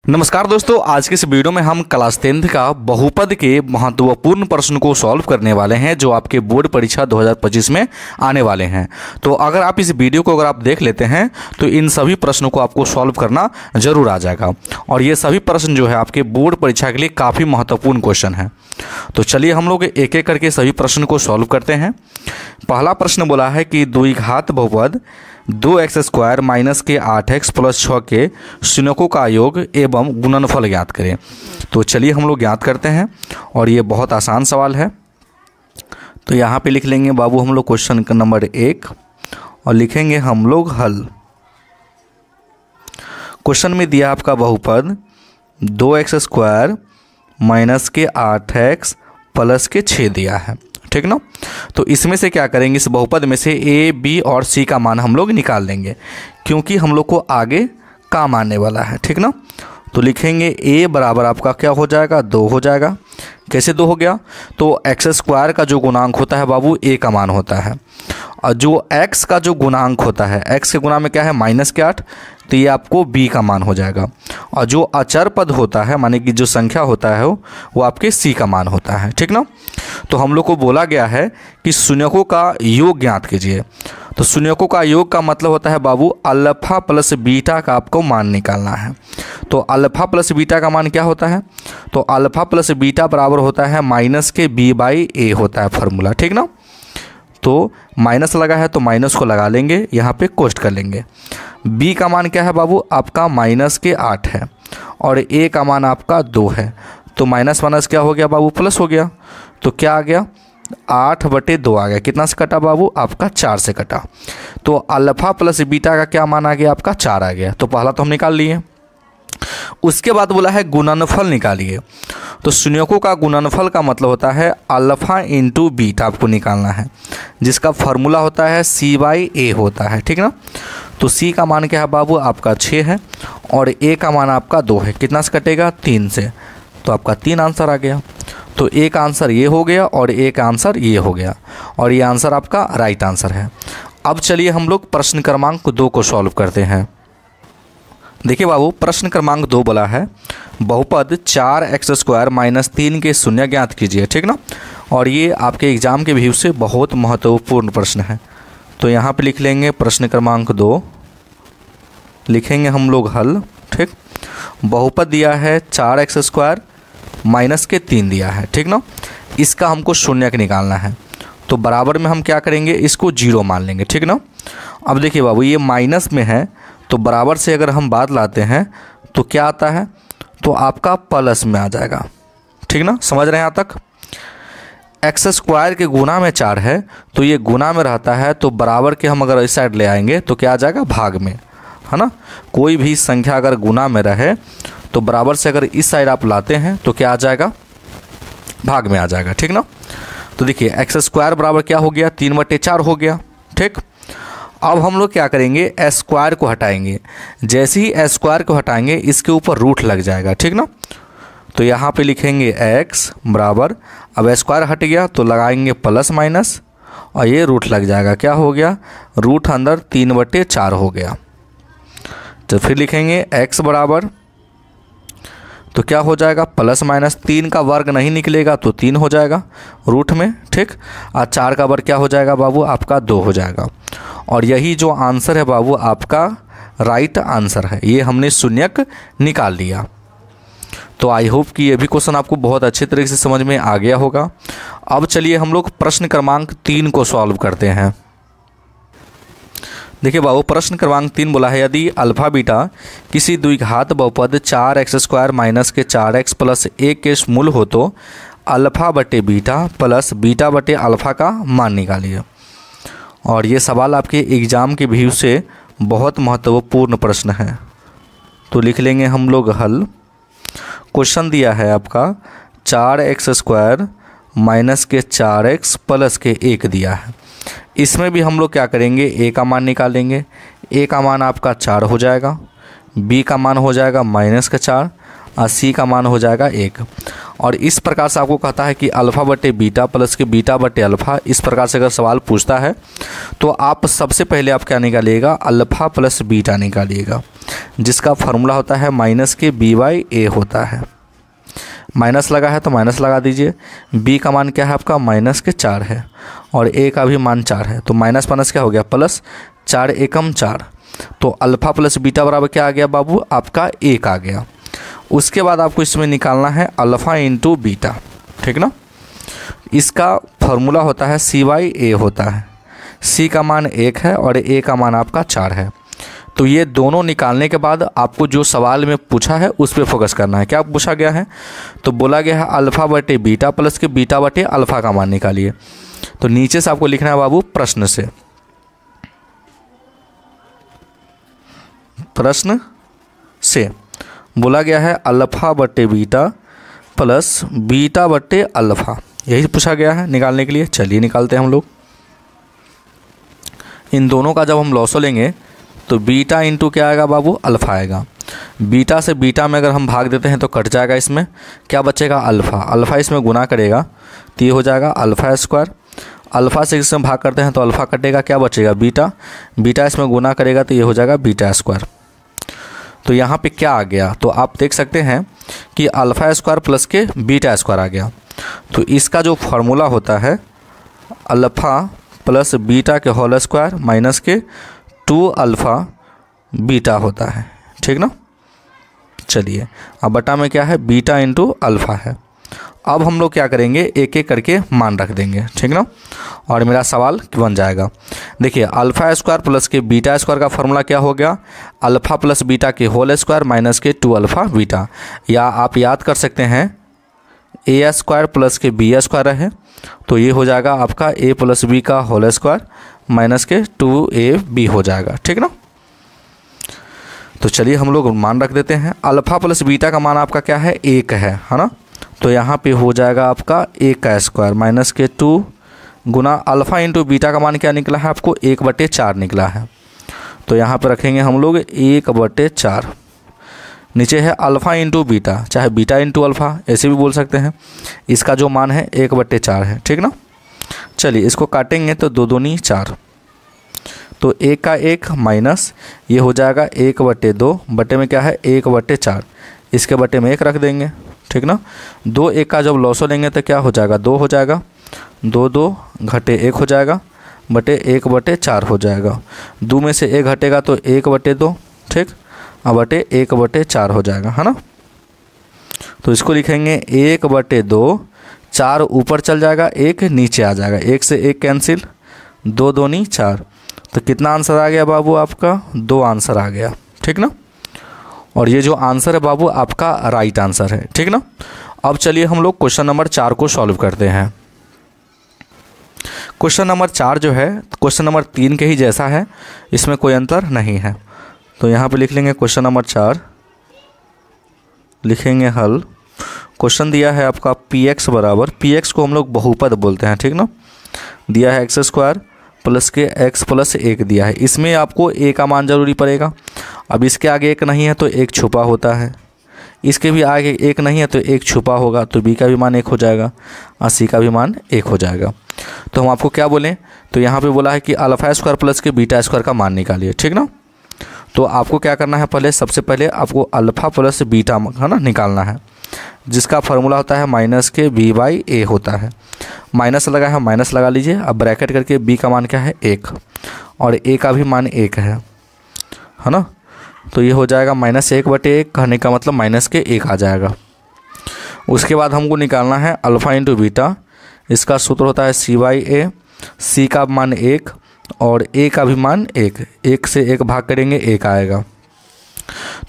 नमस्कार दोस्तों, आज के इस वीडियो में हम क्लास 10th का बहुपद के महत्वपूर्ण प्रश्न को सॉल्व करने वाले हैं जो आपके बोर्ड परीक्षा 2025 में आने वाले हैं। तो अगर आप इस वीडियो को आप देख लेते हैं तो इन सभी प्रश्नों को आपको सॉल्व करना जरूर आ जाएगा और ये सभी प्रश्न जो है आपके बोर्ड परीक्षा के लिए काफ़ी महत्वपूर्ण क्वेश्चन है। तो चलिए हम लोग एक एक करके सभी प्रश्न को सॉल्व करते हैं। पहला प्रश्न बोला है कि द्विघात बहुपद 2x² माइनस के 8x प्लस 6 के शून्यकों का योग एवं गुणनफल ज्ञात करें। तो चलिए हम लोग ज्ञात करते हैं और ये बहुत आसान सवाल है। तो यहाँ पे लिख लेंगे बाबू हम लोग क्वेश्चन नंबर 1 और लिखेंगे हम लोग हल। क्वेश्चन में दिया आपका बहुपद 2x² माइनस के 8x प्लस के 6 दिया है, ठीक ना। तो इसमें से क्या करेंगे, इस बहुपद में से a, b और c का मान हम लोग निकाल देंगे क्योंकि हम लोग को आगे काम आने वाला है, ठीक ना। तो लिखेंगे a बराबर आपका क्या हो जाएगा, 2 हो जाएगा। कैसे 2 हो गया, तो x² का जो गुणांक होता है बाबू a का मान होता है और जो x का जो गुणांक होता है, x के गुणा में क्या है -8, तो ये आपको b का मान हो जाएगा। और जो अचर पद होता है माने कि जो संख्या होता है वो आपके c का मान होता है, ठीक ना। तो हम लोग को बोला गया है कि शून्यकों का योग ज्ञात कीजिए। तो शून्यकों का योग का मतलब होता है बाबू अल्फा प्लस बीटा का आपको मान निकालना है। तो अल्फा प्लस बीटा का मान क्या होता है, तो अल्फा प्लस बीटा बराबर होता है माइनस के b/a होता है फार्मूला, ठीक ना। तो माइनस लगा है तो माइनस को लगा लेंगे, यहाँ पे कोष्ट कर लेंगे। b का मान क्या है बाबू, आपका -8 है और a का मान आपका 2 है। तो माइनस माइनस क्या हो गया बाबू, प्लस हो गया। तो क्या आ गया, 8/2 आ गया। कितना से कटा बाबू, आपका 4 से कटा। तो अल्फा प्लस बीटा का क्या मान आ गया, आपका 4 आ गया। तो पहला तो हम निकाल लिए। उसके बाद बोला है गुणनफल निकालिए। तो शून्यकों का गुणनफल का मतलब होता है अल्फा इंटू बीटा आपको निकालना है, जिसका फार्मूला होता है c/a होता है, ठीक ना। तो c का मान क्या है बाबू, आपका 6 है और a का मान आपका 2 है। कितना से कटेगा, 3 से। तो आपका 3 आंसर आ गया। तो a का आंसर ये हो गया और a का आंसर ये हो गया और ये आंसर आपका राइट आंसर है। अब चलिए हम लोग प्रश्न क्रमांक 2 को सॉल्व करते हैं। देखिए बाबू, प्रश्न क्रमांक 2 बोला है बहुपद 4x² माइनस 3 के शून्य ज्ञात कीजिए, ठीक ना। और ये आपके एग्जाम के व्यू से बहुत महत्वपूर्ण प्रश्न है। तो यहाँ पे लिख लेंगे प्रश्न क्रमांक 2, लिखेंगे हम लोग हल, ठीक। बहुपद दिया है 4x² माइनस के 3 दिया है, ठीक ना। इसका हमको शून्यक निकालना है। तो बराबर में हम क्या करेंगे, इसको 0 मान लेंगे, ठीक ना। अब देखिए बाबू, ये माइनस में है तो बराबर से अगर हम बात लाते हैं तो क्या आता है, तो आपका प्लस में आ जाएगा, ठीक ना। समझ रहे हैं यहाँ तक। x² के गुना में 4 है तो ये गुना में रहता है, तो बराबर के हम अगर इस साइड ले आएंगे तो क्या आ जाएगा, भाग में, है ना। कोई भी संख्या अगर गुना में रहे तो बराबर से अगर इस साइड आप लाते हैं तो क्या आ जाएगा, भाग में आ जाएगा, ठीक ना। तो देखिए x² बराबर क्या हो गया, 3/4 हो गया, ठीक। अब हम लोग क्या करेंगे, s² को हटाएंगे। जैसे ही s² को हटाएंगे इसके ऊपर रूट लग जाएगा, ठीक ना। तो यहाँ पे लिखेंगे x बराबर, अब s² हट गया तो लगाएंगे प्लस माइनस और ये रूट लग जाएगा। क्या हो गया, रूट अंदर 3/4 हो गया। तो फिर लिखेंगे x बराबर, तो क्या हो जाएगा, प्लस माइनस 3 का वर्ग नहीं निकलेगा तो 3 हो जाएगा रूट में, ठीक। और 4 का वर्ग क्या हो जाएगा बाबू, आपका 2 हो जाएगा। और यही जो आंसर है बाबू आपका राइट आंसर है। ये हमने शून्यक निकाल लिया। तो आई होप कि ये भी क्वेश्चन आपको बहुत अच्छे तरीके से समझ में आ गया होगा। अब चलिए हम लोग प्रश्न क्रमांक 3 को सॉल्व करते हैं। देखिए बाबू, प्रश्न क्रमांक 3 बोला है यदि अल्फा बीटा किसी द्विघात बहुपद 4x² माइनस के 4x प्लस 1 के मूल हो तो अल्फा/बीटा प्लस बीटा/अल्फा का मान निकालिए। और ये सवाल आपके एग्ज़ाम के व्यू से बहुत महत्वपूर्ण प्रश्न है। तो लिख लेंगे हम लोग हल। क्वेश्चन दिया है आपका 4x² माइनस के 4x प्लस के 1 दिया है। इसमें भी हम लोग क्या करेंगे, a का मान निकालेंगे। a का मान आपका 4 हो जाएगा, b का मान हो जाएगा -4 और c का मान हो जाएगा 1। और इस प्रकार से आपको कहता है कि अल्फ़ा बटे बीटा प्लस के बीटा बटे अल्फ़ा, इस प्रकार से अगर सवाल पूछता है तो आप सबसे पहले आप क्या निकालिएगा, अल्फ़ा प्लस बीटा निकालिएगा, जिसका फार्मूला होता है माइनस के बी बाई ए होता है। माइनस लगा है तो माइनस लगा दीजिए। बी का मान क्या है आपका, माइनस के 4 है और ए का भी मान 4 है, तो माइनस माइनस क्या हो गया प्लस, 4 एकम 4, तो अल्फ़ा प्लस बीटा बराबर क्या आ गया बाबू, आपका 1 आ गया। उसके बाद आपको इसमें निकालना है अल्फ़ा इंटू बीटा, ठीक ना। इसका फार्मूला होता है सी बाई ए होता है। सी का मान 1 है और ए का मान आपका 4 है। तो ये दोनों निकालने के बाद आपको जो सवाल में पूछा है उस पर फोकस करना है। क्या पूछा गया है, तो बोला गया है अल्फ़ा बटे बीटा प्लस के बीटा बटे अल्फ़ा का मान निकालिए। तो नीचे से आपको लिखना है बाबू प्रश्न से, प्रश्न से बोला गया है अल्फ़ा बटे बीटा प्लस बीटा बटे अल्फ़ा, यही पूछा गया है निकालने के लिए। चलिए निकालते हैं हम लोग। इन दोनों का जब हम लॉसो लेंगे तो बीटा इंटू क्या आएगा बाबू, अल्फ़ा आएगा। बीटा से बीटा में अगर हम भाग देते हैं तो कट जाएगा, इसमें क्या बचेगा अल्फ़ा। अल्फ़ा इसमें गुना करेगा तो ये हो जाएगा अल्फ़ा स्क्वायर। अल्फ़ा से इसमें भाग करते हैं तो अल्फ़ा कटेगा, क्या बचेगा बीटा। बीटा इसमें गुना करेगा तो ये हो जाएगा बीटा स्क्वायर। तो यहाँ पे क्या आ गया, तो आप देख सकते हैं कि अल्फ़ा स्क्वायर प्लस के बीटा स्क्वायर आ गया। तो इसका जो फार्मूला होता है अल्फ़ा प्लस बीटा के होल स्क्वायर माइनस के 2 अल्फ़ा बीटा होता है, ठीक ना। चलिए अब बटा में क्या है, बीटा इंटू अल्फ़ा है। अब हम लोग क्या करेंगे, एक एक करके मान रख देंगे, ठीक ना, और मेरा सवाल बन जाएगा। देखिए अल्फ़ा स्क्वायर प्लस के बीटा स्क्वायर का फार्मूला क्या हो गया, अल्फ़ा प्लस बीटा के होल स्क्वायर माइनस के 2 अल्फ़ा बीटा, या आप याद कर सकते हैं ए स्क्वायर प्लस के बी स्क्वायर है, तो ये हो जाएगा आपका ए प्लस बी का होल स्क्वायर माइनस के 2ab हो जाएगा, ठीक ना। तो चलिए हम लोग मान रख देते हैं। अल्फ़ा प्लस बीटा का मान आपका क्या है, 1 है ना। तो यहाँ पे हो जाएगा आपका 1 का स्क्वायर माइनस के 2 गुना अल्फ़ा इंटू बीटा का मान क्या निकला है आपको, 1/4 निकला है। तो यहाँ पे रखेंगे हम लोग 1/4। नीचे है अल्फ़ा इंटू बीटा, चाहे बीटा इंटू अल्फ़ा ऐसे भी बोल सकते हैं। इसका जो मान है 1/4 है, ठीक ना। चलिए इसको काटेंगे तो 2 दूनी 4, तो 1 का 1 माइनस ये हो जाएगा 1/2, बटे में क्या है 1/4, इसके बटे में 1 रख देंगे, ठीक ना। 2 1 का जब लॉसो लेंगे तो क्या हो जाएगा, 2 हो जाएगा, 2 2 घटे 1 हो जाएगा, बटे 1/4 हो जाएगा। 2 में से 1 घटेगा तो 1/2, ठीक, अब बटे 1/4 हो जाएगा, है ना। तो इसको लिखेंगे 1/2, 4 ऊपर चल जाएगा, 1 नीचे आ जाएगा, 1 से 1 कैंसिल, 2 दूनी 4। तो कितना आंसर आ गया बाबू आपका, 2 आंसर आ गया, ठीक ना। और ये जो आंसर है बाबू आपका राइट आंसर है, ठीक ना। अब चलिए हम लोग क्वेश्चन नंबर 4 को सॉल्व करते हैं। क्वेश्चन नंबर 4 जो है क्वेश्चन नंबर 3 के ही जैसा है, इसमें कोई अंतर नहीं है। तो यहाँ पे लिख लेंगे क्वेश्चन नंबर 4, लिखेंगे हल। क्वेश्चन दिया है आपका px बराबर, px को हम लोग बहुपद बोलते हैं, ठीक ना। दिया है x स्क्वायर प्लस के x प्लस 1 दिया है। इसमें आपको a का मान जरूरी पड़ेगा। अब इसके आगे 1 नहीं है तो 1 छुपा होता है, इसके भी आगे 1 नहीं है तो 1 छुपा होगा, तो b का भी मान 1 हो जाएगा और c का भी मान 1 हो जाएगा। तो हम आपको क्या बोलें, तो यहाँ पे बोला है कि अल्फ़ा स्क्वायर प्लस के बीटा स्क्वायर का मान निकालिए, ठीक ना। तो आपको क्या करना है, पहले सबसे पहले आपको अल्फ़ा प्लस बीटा है ना निकालना है, जिसका फार्मूला होता है माइनस के b बाई ए होता है। माइनस लगा है, माइनस लगा लीजिए। अब ब्रैकेट करके b का मान क्या है 1 और a का भी मान 1 है ना। तो ये हो जाएगा -1/1, कहने का मतलब माइनस के 1 आ जाएगा। उसके बाद हमको निकालना है अल्फ़ा इंटू बीटा, इसका सूत्र होता है c/a, c का मान 1 और a का भी मान 1, 1 से 1 भाग करेंगे 1 आएगा।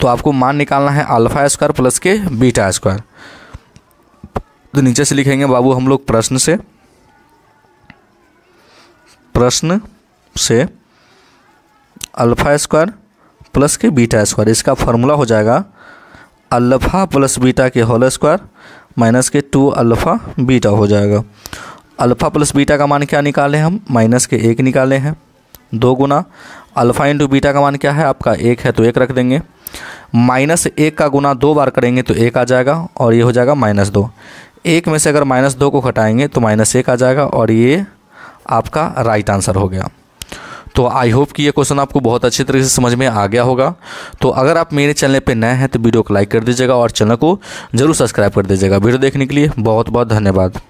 तो आपको मान निकालना है अल्फ़ा स्क्वायर प्लस के बीटा स्क्वायर। तो नीचे से लिखेंगे बाबू हम लोग प्रश्न से अल्फ़ा स्क्वायर प्लस के बीटा स्क्वायर, इसका फार्मूला हो जाएगा अल्फ़ा प्लस बीटा के होल स्क्वायर माइनस के 2 अल्फ़ा बीटा हो जाएगा। अल्फ़ा प्लस बीटा का मान क्या निकाले हम, माइनस के 1 निकाले हैं, 2 गुना अल्फ़ा इंटू बीटा का मान क्या है आपका 1 है तो 1 रख देंगे। -1 का गुना 2 बार करेंगे तो 1 आ जाएगा और ये हो जाएगा -2। 1 में से अगर -2 को घटाएंगे तो -1 आ जाएगा और ये आपका राइट आंसर हो गया। तो आई होप कि ये क्वेश्चन आपको बहुत अच्छी तरीके से समझ में आ गया होगा। तो अगर आप मेरे चैनल पे नए हैं तो वीडियो को लाइक कर दीजिएगा और चैनल को जरूर सब्सक्राइब कर दीजिएगा। वीडियो देखने के लिए बहुत बहुत धन्यवाद।